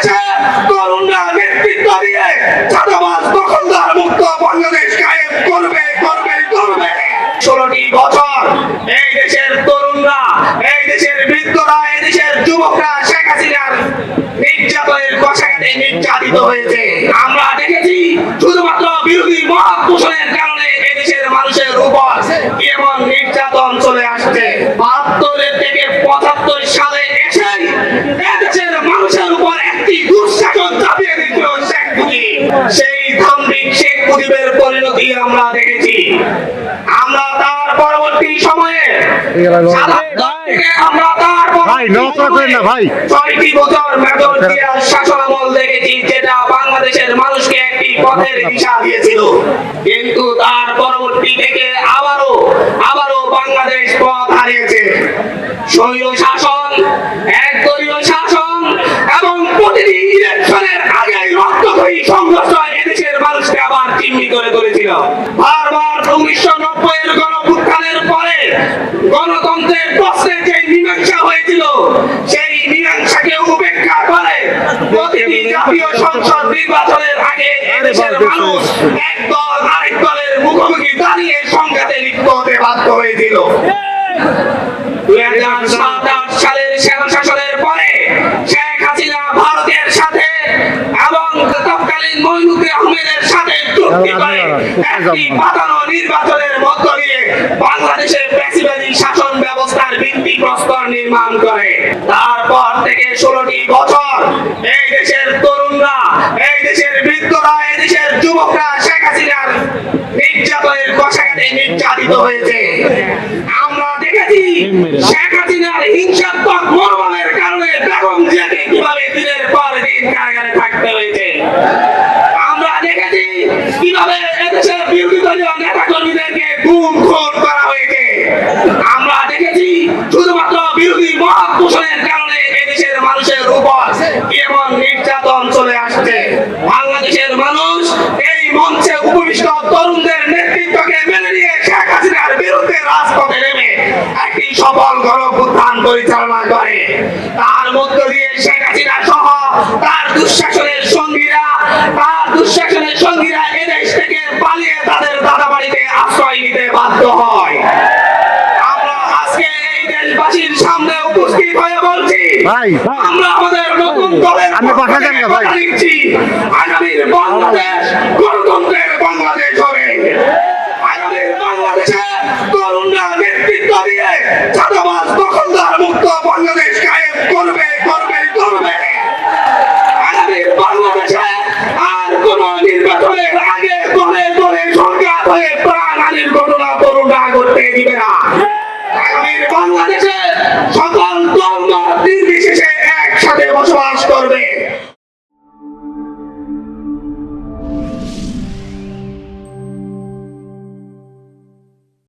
বাংলাদেশে তরুণরা নেতৃত্ব দিয়ে চাঁদাবাজ দখলদার মুক্ত বাংলাদেশ কায়েম করবে করবে করবে। 16টি বছর এই দেশের তরুণরা, এই দেশের বৃদ্ধরা, এই দেশের যুবকরা শেখ হাসিনার নির্যাতনের কষাঘাতে নির্যাতিত হয়েছে। আমরা দেখেছি শুধুমাত্র বিরোধী মত পোষণের কারণে এই দেশের মানুষের উপর কেমন নির্যাতন চলে আসছে। 72 থেকে 75 সালে এসেই এই দেশের মানুষের উপর একটি দুঃশাসন চাপিয়ে দিয়েছিল শেখ মুজিব। সেই ধাম্বিক শেখ মুজিবের পরিণতি আমরা দেখেছি। আমরা তার পরবর্তী সময়ে আমরা তার ছয়টি বছর মেজর জিয়ার শাসনামল দেখেছি, যেটা বাংলাদেশের মানুষকে একটি পথের দিশা দিয়েছিল। কিন্তু তার পরবর্তী থেকে আবারও বাংলাদেশ পথ হারিয়েছে। স্বৈর শাসন, একদলীয় শাসন এবং প্রতিটি ইলেকশনের আগে রক্তক্ষয়ী সংঘর্ষ এদেশের মানুষকে আবার জিম্মি করে তুলেছিল। বারবার 1990 এর গণঅভ্যুত্থানের পরে গণতন্ত্রের প্রশ্নে যে মীমাংসা হয়েছিল, সেই মীমাংসাকে উপেক্ষা করে প্রতিটি জাতীয় সংসদ নির্বাচনের আগে এদেশের মানুষ এক দল আরেক দলের মুখোমুখি দাঁড়িয়ে সংঘাতে লিপ্ত হতে বাধ্য হয়েছিল। 2007-8 সালের সেনা শাসনের পরে শেখ হাসিনা ভারতের সাথে এবং তৎকালীন মঈনুদ্দিন আহমেদের সাথে চুক্তি করে একটি পাতানো নির্বাচনের মধ্য দিয়ে বাংলাদেশের ফ্যাসিবাদী শাসন ব্যবস্থার ভিত্তিপ্রস্তর নির্মাণ করে। তারপর থেকে 16টি বছর এই দেশের তরুণরা, এই দেশের বৃদ্ধরা, এই দেশের যুবকরা শেখ হাসিনার নির্যাতনের কষাঘাতে নির্যাতিত হয়েছে। আমরা দেখেছি শেখ হাসিনার হিংসাত্মক মনোভাবের কারণে বেগম জিয়াকে কিভাবে দিনের পর দিন কারাগারে থাকতে হয়েছে। আমরা দেখেছি কিভাবে এদেশের বিরোধী দলীয় নেতা কর্মীদেরকে গুম খুন করা হয়েছে। আমরা দেখেছি শুধুমাত্র বিরোধী মত পোষণের কারণে এদেশের মানুষের উপর কেমন নির্যাতন চলে আসছে। বাংলাদেশের মানুষ এই মঞ্চে উপবিষ্ট তরুণদের নেতৃত্বকে মেনে নিয়ে শেখ হাসিনার বিরুদ্ধে রাজপথে নেমে একটি সফল গণঅভ্যুত্থান পরিচালনা করে। তার মধ্য দিয়ে শেখ হাসিনা সহ তার দুঃশাসনের সঙ্গীরা এদেশ থেকে পালিয়ে তাদের দাদাবাড়িতে আশ্রয় নিতে বাধ্য হয়। আমরা আজকে এই দেশবাসীর সামনে উপস্থিত হয়ে বলছি, আমরা আমাদের নতুন দলের নিচ্ছি, আগামীর বাংলাদেশ গণতন্ত্রের বাংলাদেশ হবে। আগামীর বাংলাদেশে তরুণরা নেতৃত্ব দিয়ে চাঁদাবাজ দখলদার মুক্ত বাংলাদেশ কায়েম করবে করবে করবে।